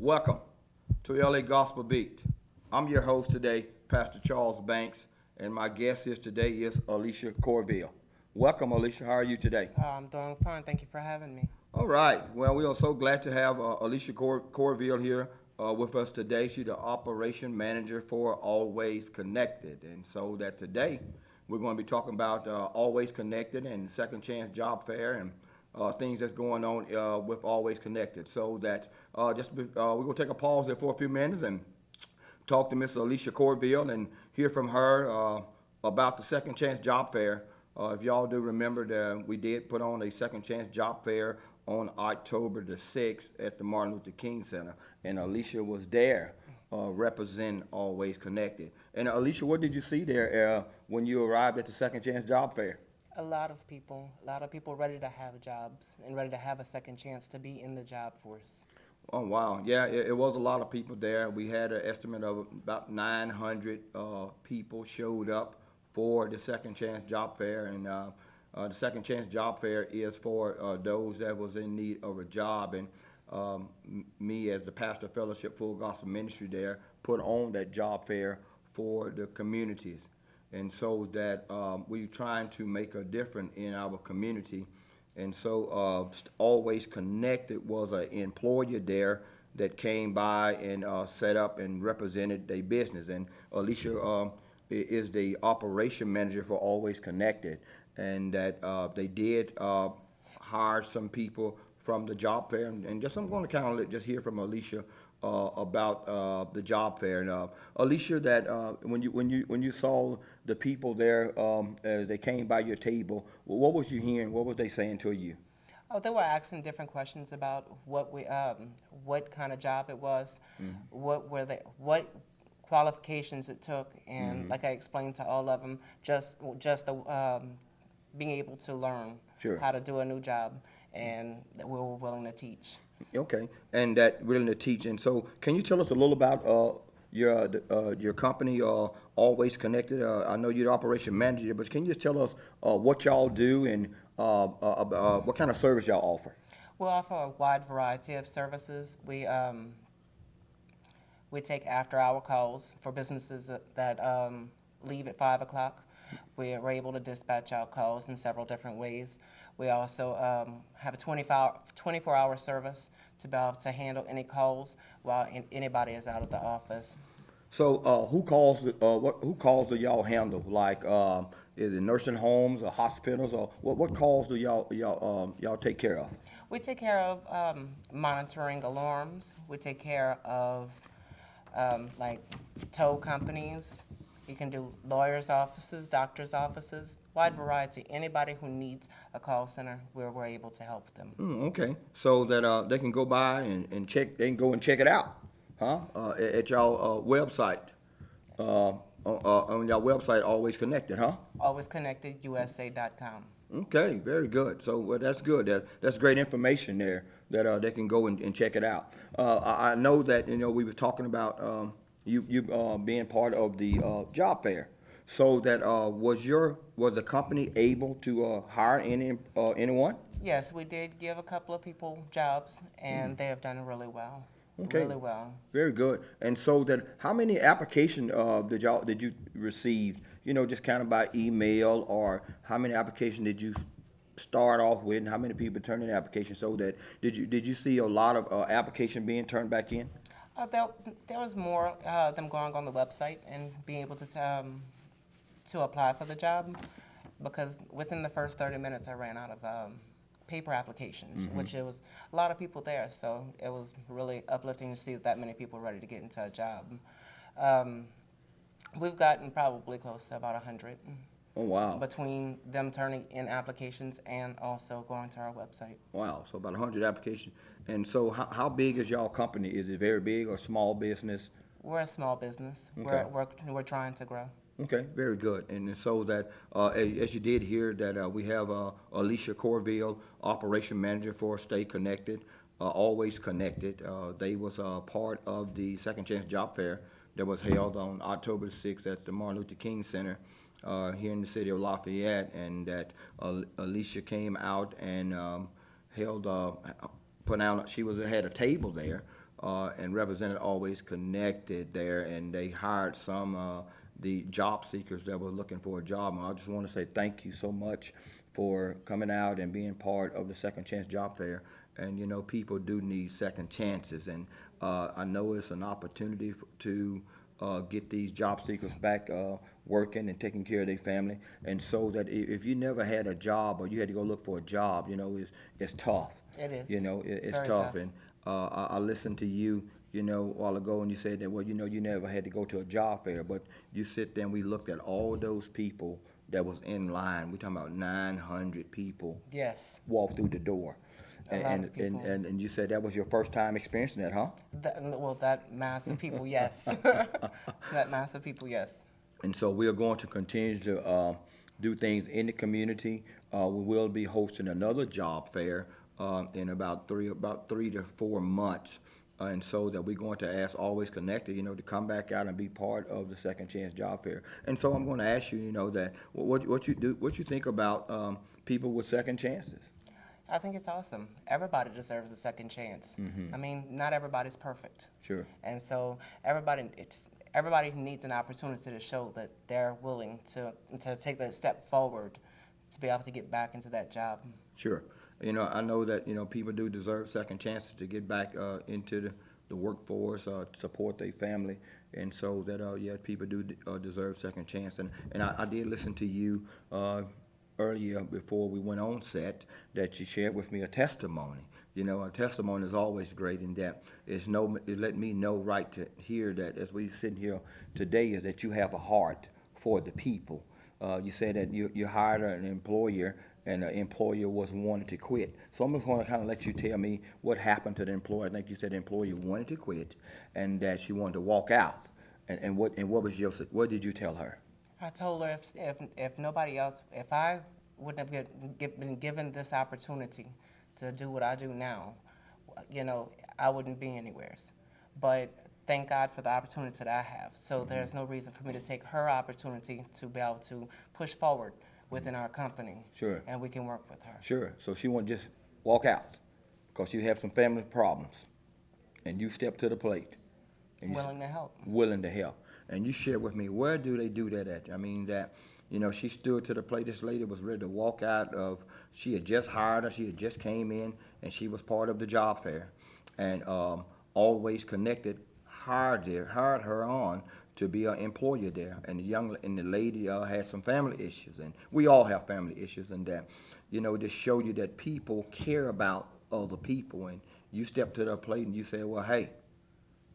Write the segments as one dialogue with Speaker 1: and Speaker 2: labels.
Speaker 1: Welcome to LA Gospel Beat. I'm your host today, Pastor Charles Banks, and my guest here today is Alicia Corville. Welcome, Alicia. How are you today?
Speaker 2: I'm doing fine. Thank you for having me.
Speaker 1: All right. Well, we are so glad to have Alicia Corville here with us today. She's the operation manager for Always Connected. And so that today we're going to be talking about Always Connected and Second Chance Job Fair and things that's going on with Always Connected. So that we're going to take a pause there for a few minutes and talk to Miss Alicia Corville and hear from her about the Second Chance Job Fair. If y'all do remember that we did put on a Second Chance Job Fair on October the 6th at the Martin Luther King Center, and Alicia was there representing Always Connected. And Alicia, what did you see there when you arrived at the Second Chance Job Fair?
Speaker 2: A lot of people ready to have jobs and ready to have a second chance to be in the job force.
Speaker 1: Oh, wow. Yeah, it was a lot of people there. We had an estimate of about 900 people showed up for the Second Chance Job Fair. And the Second Chance Job Fair is for those that was in need of a job. And me, as the pastor of Fellowship Full Gospel Ministry there, put on that job fair for the communities. And so that we're trying to make a difference in our community. And so Always Connected was an employer there that came by and set up and represented their business. And Alicia is the operation manager for Always Connected. And that they did hire some people from the job fair. And just I'm going to kind of just hear from Alicia about the job fair. And Alicia, that when you saw the people there as they came by your table, what was you hearing? What was they saying to you?
Speaker 2: Oh, they were asking different questions about what kind of job it was, what qualifications it took, and like I explained to all of them, just the being able to learn how to do a new job, and that we were willing to teach.
Speaker 1: Okay, and that willing to teach. And so, can you tell us a little about your company, Always Connected? I know you're the operation manager, but can you just tell us what y'all do and what kind of service y'all offer?
Speaker 2: We offer a wide variety of services. We take after-hour calls for businesses that leave at 5 o'clock. We are able to dispatch out calls in several different ways. We also have a 24-hour service to be able to handle any calls while anybody is out of the office.
Speaker 1: So who calls do y'all handle? Like, is it nursing homes or hospitals, or what calls do y'all take care of?
Speaker 2: We take care of monitoring alarms. We take care of like tow companies. You can do lawyers' offices, doctors' offices, wide variety. Anybody who needs a call center, we're able to help them.
Speaker 1: Okay, so that they can go by and check. They can go and check it out, huh? At y'all website, on y'all website, Always Connected, huh?
Speaker 2: AlwaysConnectedUSA.com.
Speaker 1: Okay, very good. So that's good. That's great information there that they can go and check it out. I know that we were talking about you being part of the job fair. So that was the company able to hire anyone?
Speaker 2: Yes, we did give a couple of people jobs, and they have done really well.
Speaker 1: Okay.
Speaker 2: Really well.
Speaker 1: Very good. And so that how many applications did you receive? Just kind of by email, or how many applications did you start off with, and how many people turned in applications? So that did you see a lot of application being turned back in?
Speaker 2: There was more them going on the website and being able to apply for the job, because within the first 30 minutes I ran out of paper applications, which it was a lot of people there, so it was really uplifting to see that many people ready to get into a job. We've gotten probably close to about 100.
Speaker 1: Oh, wow.
Speaker 2: Between them turning in applications and also going to our website.
Speaker 1: Wow, so about 100 applications. And so how big is y'all company? Is it very big or small business?
Speaker 2: We're a small business.
Speaker 1: Okay.
Speaker 2: We're trying to grow.
Speaker 1: Okay, very good. And so that, as you did hear, that we have Alicia Corville, Operation Manager for Stay Connected, Always Connected. They was part of the Second Chance Job Fair that was held on October 6th at the Martin Luther King Center here in the city of Lafayette. And that Alicia came out and held, she had a table there and represented Always Connected there, and they hired some the job seekers that were looking for a job. And I just want to say thank you so much for coming out and being part of the Second Chance Job Fair. And you know, people do need second chances, and I know it's an opportunity to get these job seekers back working and taking care of their family. And so that if you never had a job or you had to go look for a job, you know, it's tough.
Speaker 2: It is.
Speaker 1: You know, it's
Speaker 2: very
Speaker 1: tough. And I listened to you, you know, a while ago, and you said that, well, you know, you never had to go to a job fair, but you sit there and we looked at all those people that was in line. We're talking about 900 people
Speaker 2: Yes.
Speaker 1: walk through the door.
Speaker 2: A lot of people.
Speaker 1: And you said that was your first time experiencing that, huh?
Speaker 2: That mass of people, yes. That mass of people, yes.
Speaker 1: And so we are going to continue to do things in the community. We will be hosting another job fair in about three to 4 months. And so that we're going to ask Always Connected, you know, to come back out and be part of the Second Chance Job Fair. And so I'm going to ask you, you know, that what you think about people with second chances.
Speaker 2: I think it's awesome. Everybody deserves a second chance. I mean, not everybody's perfect.
Speaker 1: Sure.
Speaker 2: And so everybody needs an opportunity to show that they're willing to take that step forward to be able to get back into that job.
Speaker 1: Sure. You know, I know that, you know, people do deserve second chances to get back into the workforce, support their family. And so that, yeah, people do deserve second chance. And I did listen to you earlier before we went on set that you shared with me a testimony. You know, a testimony is always great in that it let me know right to hear that as we sit here today is that you have a heart for the people. You said that you hired an employer and the employer was wanting to quit. So I'm just going to kind of let you tell me what happened to the employer. I think you said the employee wanted to quit and that she wanted to walk out. And what did you tell her?
Speaker 2: I told her if nobody else, if I wouldn't have been given this opportunity to do what I do now, you know, I wouldn't be anywhere. But thank God for the opportunity that I have. So there's no reason for me to take her opportunity to be able to push forward within our company.
Speaker 1: Sure.
Speaker 2: And we can work with her.
Speaker 1: Sure. So she won't just walk out because you have some family problems, and you step to the plate. And
Speaker 2: Willing to help.
Speaker 1: Willing to help. And you share with me, where do they do that at? I mean, that, you know, she stood to the plate. This lady was ready to walk out of, she had just hired her, she had just came in, and she was part of the job fair. And Always Connected hired her on to be an employer there. And the lady had some family issues, and we all have family issues, and that, you know, just show you that people care about other people. And you step to the plate and you say, well, hey,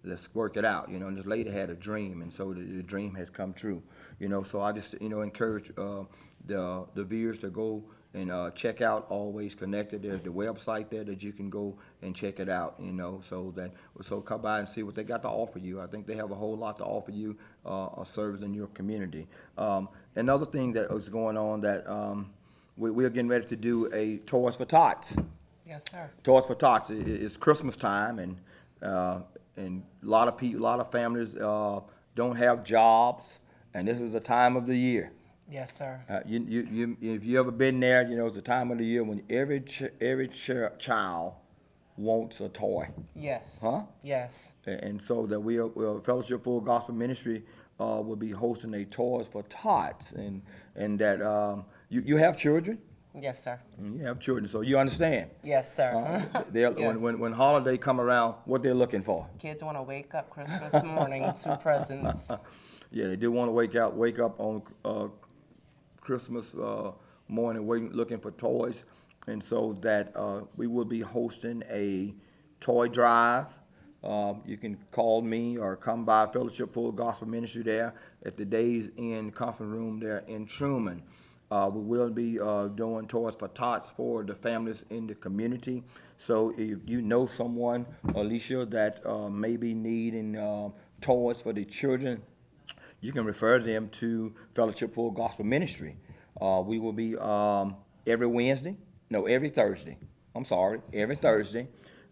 Speaker 1: let's work it out, you know. And this lady had a dream, and so the dream has come true, you know. So I just, you know, encourage the viewers to go and check out Always Connected. There's the website there that you can go and check it out, you know. So come by and see what they got to offer you. I think they have a whole lot to offer you, a service in your community. Another thing that was going on that we are getting ready to do a Toys for Tots.
Speaker 2: Yes, sir.
Speaker 1: Toys for Tots. It's Christmas time, and a lot of people, a lot of families don't have jobs, and this is the time of the year.
Speaker 2: Yes, sir.
Speaker 1: If you ever been there, you know it's the time of the year when every child wants a toy.
Speaker 2: Yes.
Speaker 1: Huh?
Speaker 2: Yes.
Speaker 1: And so that we Fellowship Full Gospel Ministry will be hosting a Toys for Tots, and that you have children.
Speaker 2: Yes, sir.
Speaker 1: You have children, so you understand.
Speaker 2: Yes, sir.
Speaker 1: Yes. When holiday come around, what they're looking for.
Speaker 2: Kids want to wake up Christmas morning to presents.
Speaker 1: Yeah, they do want to wake up on Christmas morning looking for toys. And so that we will be hosting a toy drive. You can call me or come by Fellowship Full Gospel Ministry there at the Days Inn Conference Room there in Truman. We will be doing Toys for Tots for the families in the community. So if you know someone, Alicia, that may be needing toys for the children, you can refer them to Fellowship Full Gospel Ministry. We will be every Thursday. Every Thursday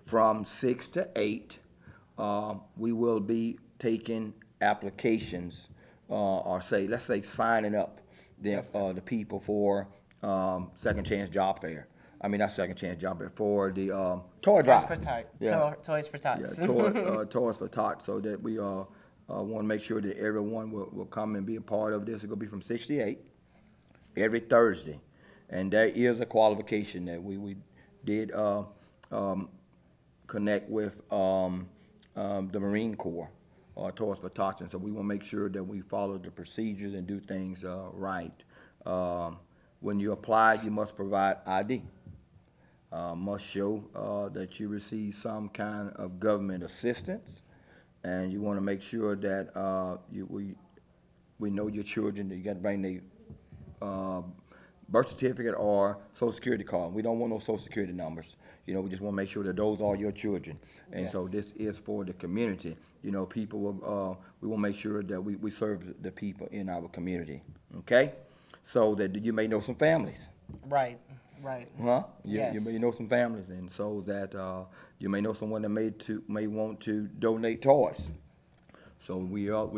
Speaker 1: from 6 to 8. We will be taking applications, let's say signing up the people for Second Chance Job Fair. not second chance job fair, for the toy
Speaker 2: Toys
Speaker 1: drive.
Speaker 2: for Tots.
Speaker 1: Yeah.
Speaker 2: Toys for Tots.
Speaker 1: Yeah, Toys for Tots, so that we want to make sure that everyone will come and be a part of this. It's going to be from 6 to 8 every Thursday. And there is a qualification that we did connect with the Marine Corps, Toys for Tots, and so we want to make sure that we follow the procedures and do things right. When you apply, you must provide ID. Must show that you receive some kind of government assistance, and you want to make sure that we know your children. That you got to bring the birth certificate or Social Security card. We don't want no Social Security numbers. We just want to make sure that those are your children. And
Speaker 2: Yes.
Speaker 1: so this is for the community. People will, we want to make sure that we serve the people in our community. Okay? So that you may know some families.
Speaker 2: Right.
Speaker 1: Huh?
Speaker 2: Yes.
Speaker 1: You may know some families, and so that you may know someone that may want to donate toys. So we are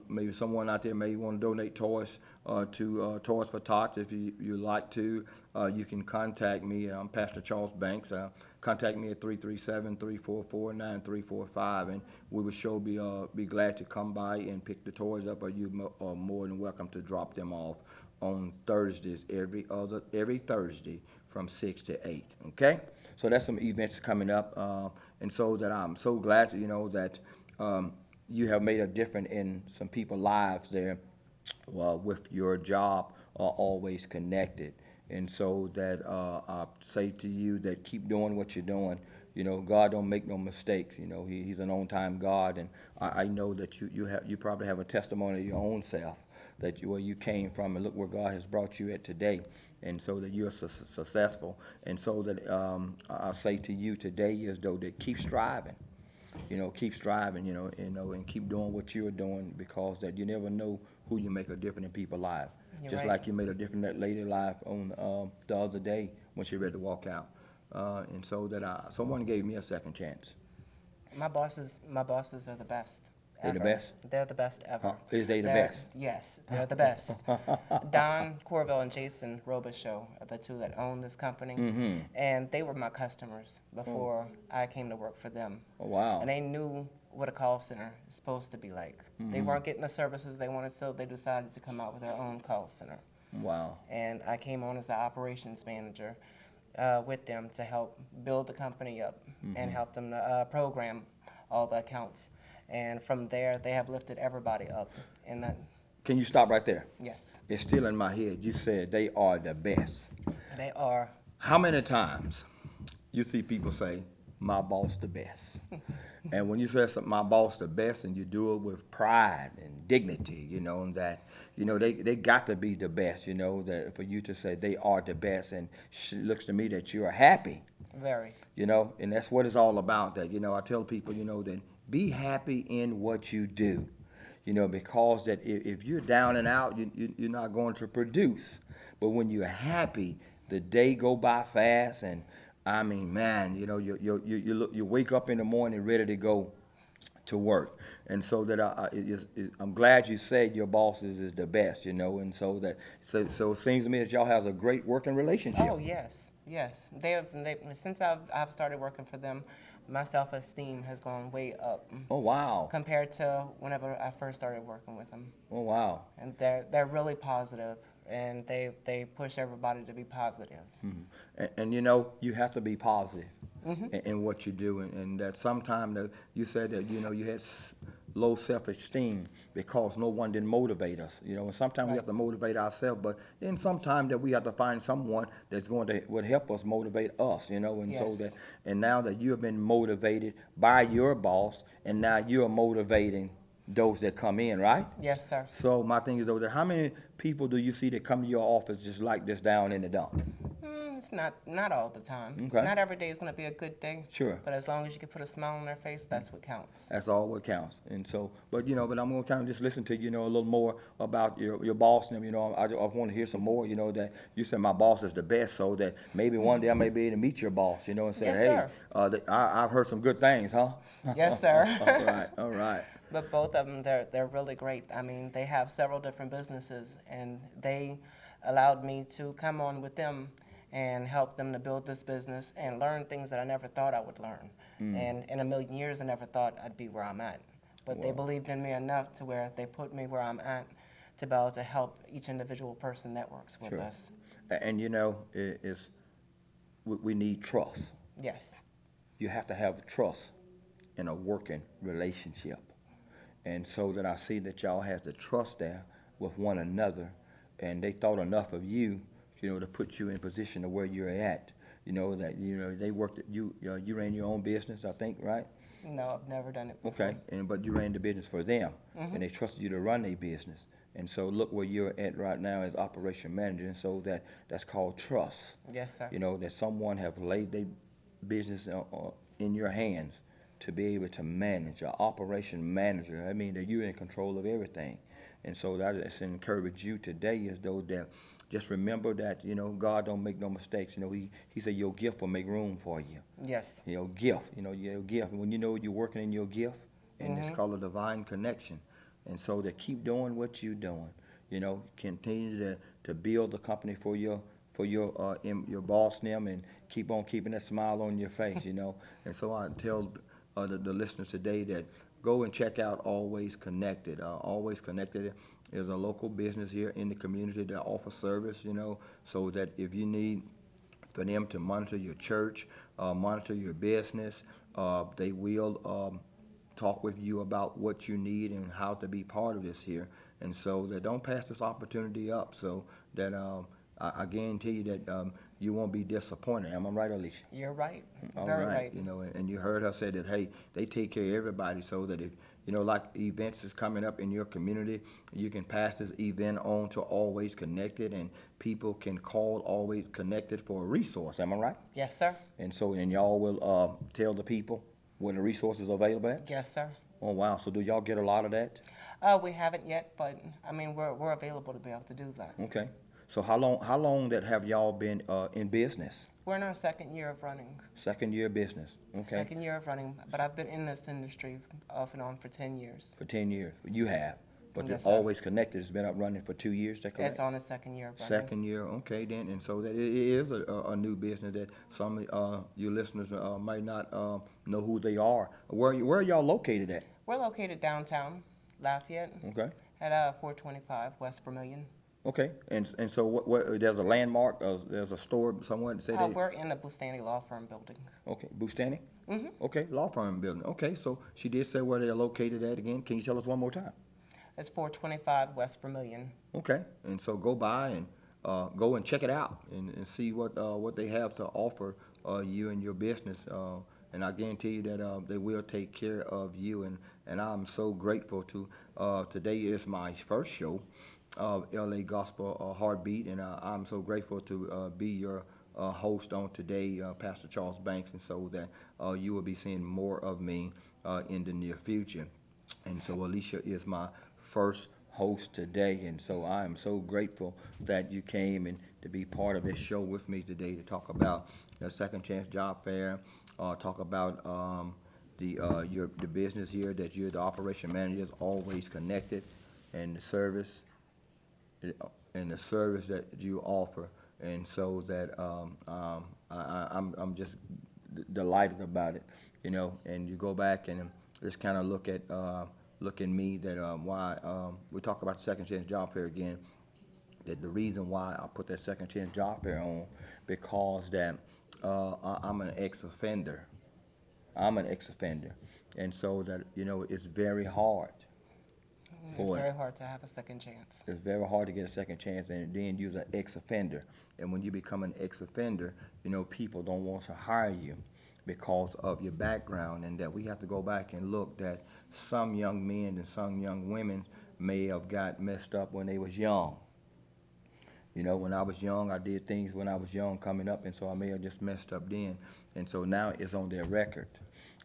Speaker 1: maybe someone out there may want to donate toys to Toys for Tots. If you like to, you can contact me. I'm Pastor Charles Banks. Contact me at 337-344-9345, and we will sure be glad to come by and pick the toys up, or you are more than welcome to drop them off on Thursdays, every Thursday from 6 to 8. Okay, so that's some events coming up, and so that I'm so glad to that you have made a difference in some people's lives there with your job always connected. And so that I say to you that keep doing what you're doing. God don't make no mistakes. He's an on-time God, and I know that you probably have a testimony of your own self, that where you came from and look where God has brought you at today, and so that you're successful. And so that I say to you today is though that keep striving. Keep striving, and keep doing what you're doing, because that you never know who you make a difference in people's lives.
Speaker 2: You're
Speaker 1: Just
Speaker 2: right.
Speaker 1: like you made a difference in that lady life on the other day when she ready to walk out. And so that someone gave me a second chance.
Speaker 2: My bosses are the best.
Speaker 1: They the
Speaker 2: ever.
Speaker 1: best?
Speaker 2: They're the best ever.
Speaker 1: Huh? Is they the
Speaker 2: They're-
Speaker 1: best?
Speaker 2: Yes, they're the best. Don Corville and Jason Robichaux are the two that own this company, and they were my customers before I came to work for them.
Speaker 1: Oh, wow.
Speaker 2: And they knew what a call center is supposed to be like. They weren't getting the services they wanted, so they decided to come out with their own call center.
Speaker 1: Wow.
Speaker 2: And I came on as the operations manager with them to help build the company up and help them program all the accounts. And from there, they have lifted everybody up. And that,
Speaker 1: Can you stop right there?
Speaker 2: yes,
Speaker 1: It's still in my head. You said they are the best.
Speaker 2: they are.
Speaker 1: How many times you see people say, my boss the best? And when you say my boss the best, and you do it with pride and dignity, and that, they got to be the best, that for you to say they are the best, and it looks to me that you are happy,
Speaker 2: Very.
Speaker 1: and that's what it's all about. That, I tell people, that be happy in what you do, because that if you're down and out, you're not going to produce. But when you're happy, the day go by fast, and I mean, man, you wake up in the morning ready to go to work. And so that I'm glad you said your boss is the best, and so it seems to me that y'all have a great working relationship.
Speaker 2: Oh, yes. Since I've started working for them, my self-esteem has gone way up
Speaker 1: Oh, wow.
Speaker 2: compared to whenever I first started working with them.
Speaker 1: Oh, wow.
Speaker 2: And they're really positive, and they push everybody to be positive.
Speaker 1: And you have to be positive in what you do, and that sometimes you said that you had low self-esteem because no one didn't motivate us, and sometimes we have to motivate ourselves, but then sometimes that we have to find someone that's would help us motivate us, and so
Speaker 2: Yes.
Speaker 1: and now that you have been motivated by your boss, and now you're motivating those that come in, right?
Speaker 2: Yes, sir.
Speaker 1: So my thing is though, that how many people do you see that come to your office just like this down in the dump?
Speaker 2: It's not all the time.
Speaker 1: Okay.
Speaker 2: Not every day is going to be a good day.
Speaker 1: Sure.
Speaker 2: But as long as you can put a smile on their face, that's what counts.
Speaker 1: That's all what counts. And so, but I'm gonna kind of just listen to a little more about your boss and them. I want to hear some more. That you said my boss is the best, so that maybe one day I may be able to meet your boss. And say,
Speaker 2: Yes,
Speaker 1: hey,
Speaker 2: sir.
Speaker 1: I've heard some good things, huh?
Speaker 2: Yes, sir.
Speaker 1: All right.
Speaker 2: But both of them, they're really great. I mean, they have several different businesses, and they allowed me to come on with them and help them to build this business and learn things that I never thought I would learn. And in a million years, I never thought I'd be where I'm at. But they believed in me enough to where they put me where I'm at to be able to help each individual person that works with us.
Speaker 1: And we need trust.
Speaker 2: Yes.
Speaker 1: You have to have trust in a working relationship. And so that I see that y'all has the trust there with one another, and they thought enough of you, to put you in position to where you're at. They worked at you ran your own business, I think, right?
Speaker 2: No, I've never done it before.
Speaker 1: Okay, but you ran the business for them, and they trusted you to run their business. And so look where you're at right now as operation manager, and so that's called trust.
Speaker 2: Yes, sir.
Speaker 1: That someone have laid their business in your hands to be able to manage, an operation manager. I mean that you're in control of everything. And so that's encourage you today is though that just remember that, God don't make no mistakes. He said your gift will make room for you.
Speaker 2: Yes.
Speaker 1: Your gift, your gift. When you're working in your gift, and it's called a divine connection. And so to keep doing what you're doing, continue to build the company for your boss them, and keep on keeping that smile on your face, And so I tell the listeners today that go and check out Always Connected. Always Connected is a local business here in the community that offers service, so that if you need for them to monitor your church, monitor your business, they will talk with you about what you need and how to be part of this here. And so that don't pass this opportunity up, so that I guarantee you that you won't be disappointed. Am I right, Alicia?
Speaker 2: You're right.
Speaker 1: All
Speaker 2: Very
Speaker 1: right.
Speaker 2: right.
Speaker 1: And you heard her say that, hey, they take care of everybody, so that if, like events is coming up in your community, you can pass this event on to Always Connected, and people can call Always Connected for a resource. Am I right?
Speaker 2: Yes, sir.
Speaker 1: And so, and y'all will tell the people where the resources are available at?
Speaker 2: Yes, sir.
Speaker 1: Oh, wow. So do y'all get a lot of that?
Speaker 2: We haven't yet, but I mean, we're available to be able to do that.
Speaker 1: Okay. So how long that have y'all been in business?
Speaker 2: We're in our second year of running.
Speaker 1: Second year of business. Okay.
Speaker 2: Second year of running, but I've been in this industry off and on for 10 years.
Speaker 1: For 10 years. You have. But
Speaker 2: Yes,
Speaker 1: the
Speaker 2: sir.
Speaker 1: Always Connected has been up running for 2 years, is that correct?
Speaker 2: It's on its second year of running.
Speaker 1: Second year, okay then. And so that it is a new business that some of your listeners might not know who they are. Where are y'all located at?
Speaker 2: We're located downtown Lafayette
Speaker 1: Okay.
Speaker 2: at 425 West Vermilion.
Speaker 1: Okay. And so what there's a landmark, there's a store somewhere that say that?
Speaker 2: We're in the Bustani Law Firm building.
Speaker 1: Okay. Bustani? Mm-hmm. Okay. Law firm building. Okay. So she did say where they're located at again. Can you tell us one more time?
Speaker 2: It's 425 West Vermilion.
Speaker 1: Okay, and so go by and go and check it out and see what they have to offer you and your business. And I guarantee you that they will take care of you. And I'm so grateful to. Today is my first show of LA Gospel Heartbeat, and I'm so grateful to be your host on today, Pastor Charles Banks, and so that you will be seeing more of me in the near future. And so Alicia is my first host today, and so I am so grateful that you came and to be part of this show with me today to talk about the Second Chance Job Fair, talk about the business here that you're the operation manager is Always Connected, and the service that you offer, and so that I'm just delighted about it, and you go back and just kind of look at me that why we talk about the Second Chance Job Fair again, that the reason why I put that Second Chance Job Fair on, because that I'm an ex-offender. And so that, it's very hard.
Speaker 2: It's very hard to have a second chance.
Speaker 1: It's very hard to get a second chance, and then you're an ex-offender. And when you become an ex-offender, people don't want to hire you because of your background, and that we have to go back and look that some young men and some young women may have got messed up when they was young. When I was young, I did things when I was young coming up, and so I may have just messed up then. And so now it's on their record.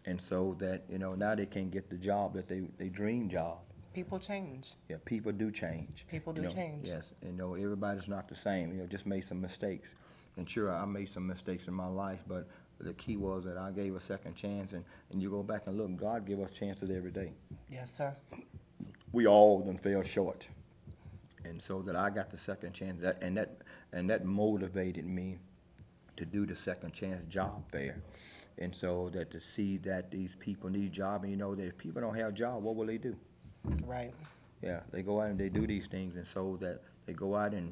Speaker 1: And so that, now they can't get the job that they dream job.
Speaker 2: People change.
Speaker 1: Yeah, people do change.
Speaker 2: People do change.
Speaker 1: Yes, and everybody's not the same. Just made some mistakes. And sure, I made some mistakes in my life, but the key was that I gave a second chance, and you go back and look, God give us chances every day.
Speaker 2: Yes, sir.
Speaker 1: We all done fell short. And so that I got the second chance, and that motivated me to do the second chance job fair. And so that to see that these people need job, and you know that if people don't have a job, what will they do?
Speaker 2: Right.
Speaker 1: Yeah, they go out and they do these things, and so that they go out and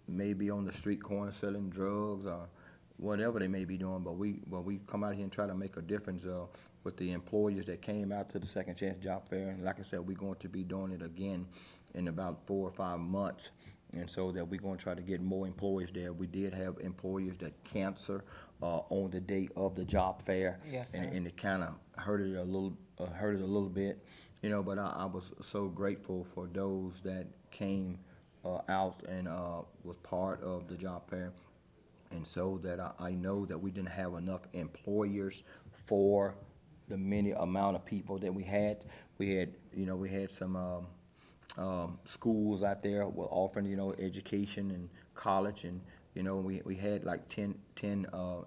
Speaker 1: maybe on the street corner selling drugs or whatever they may be doing. But we come out here and try to make a difference with the employers that came out to the second chance job fair. And like I said, we're going to be doing it again in about 4 or 5 months. And so that we're going to try to get more employees there. We did have employers that cancel on the date of the job fair.
Speaker 2: Yes, sir.
Speaker 1: And it kind of hurt it a little bit, you know. But I was so grateful for those that came out and was part of the job fair. And so that I know that we didn't have enough employers for the many amount of people that we had. We had some schools out there were offering, education and college, and, we had like 10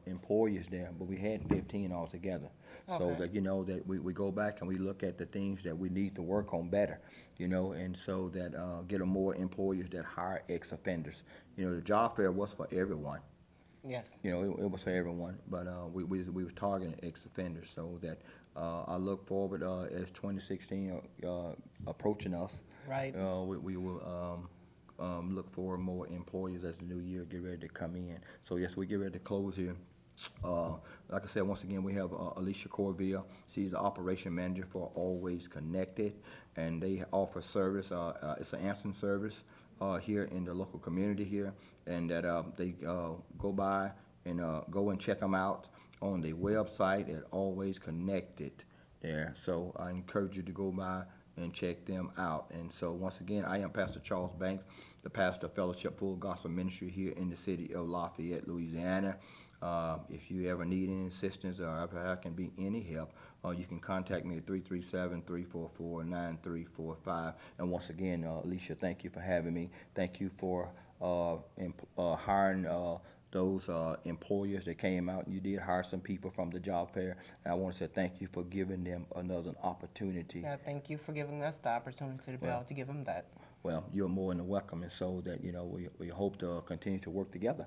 Speaker 1: employers there, but we had 15 altogether. So
Speaker 2: Okay.
Speaker 1: that, that we go back and we look at the things that we need to work on better, and so that get a more employers that hire ex-offenders. The job fair was for everyone.
Speaker 2: Yes.
Speaker 1: It was for everyone, but we was targeting ex-offenders, so that I look forward as 2016 approaching us.
Speaker 2: Right.
Speaker 1: We will look for more employers as the new year get ready to come in. So yes, we get ready to close here. Like I said, once again, we have Alicia Corville. She's the operation manager for Always Connected, and they offer service. It's an answering service here in the local community here, and that they go by and go and check them out on the website at Always Connected there. So I encourage you to go by and check them out. And so once again, I am Pastor Charles Banks, the pastor of Fellowship Full Gospel Ministry here in the city of Lafayette, Louisiana. If you ever need any assistance or if I can be any help, you can contact me at 337-344-9345. And once again, Alicia, thank you for having me. Thank you for hiring those employers that came out. You did hire some people from the job fair, and I want to say thank you for giving them another opportunity.
Speaker 2: Yeah, thank you for giving us the opportunity to be able to give them that.
Speaker 1: Well, you're more than welcome, and so that we hope to continue to work together.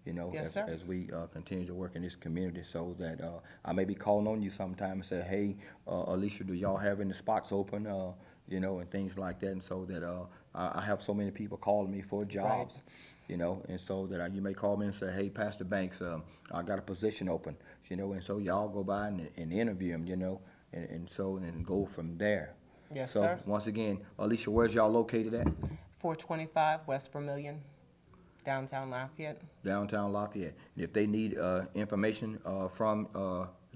Speaker 2: Yes, sir.
Speaker 1: As we continue to work in this community, so that I may be calling on you sometime and say, hey, Alicia, do y'all have any spots open, and things like that, and so that I have so many people calling me for jobs, and so that you may call me and say, hey, Pastor Banks, I got a position open, and so y'all go by and interview them, and go from there.
Speaker 2: Yes,
Speaker 1: so,
Speaker 2: sir.
Speaker 1: Once again, Alicia, where's y'all located at?
Speaker 2: 425 West Vermilion, downtown Lafayette.
Speaker 1: Downtown Lafayette. And if they need information if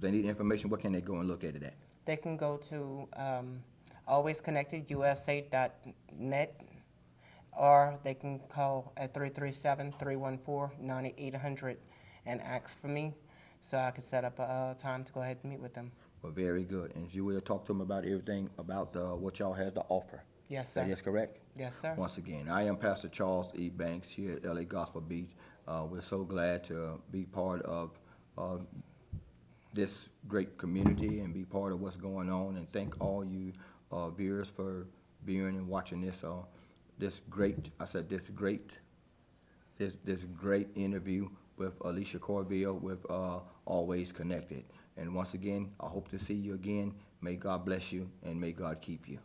Speaker 1: they need information, what can they go and look at it at?
Speaker 2: They can go to alwaysconnectedusa.net, or they can call at 337-314-9800 and ask for me, so I could set up a time to go ahead and meet with them.
Speaker 1: Well, very good. And you will talk to them about everything about what y'all has to offer.
Speaker 2: Yes, sir.
Speaker 1: That is correct?
Speaker 2: Yes, sir.
Speaker 1: Once again, I am Pastor Charles E. Banks here at LA Gospel Beach. We're so glad to be part of this great community and be part of what's going on. And thank all you viewers for viewing and watching this great interview with Alicia Corville with Always Connected. And once again, I hope to see you again. May God bless you and may God keep you.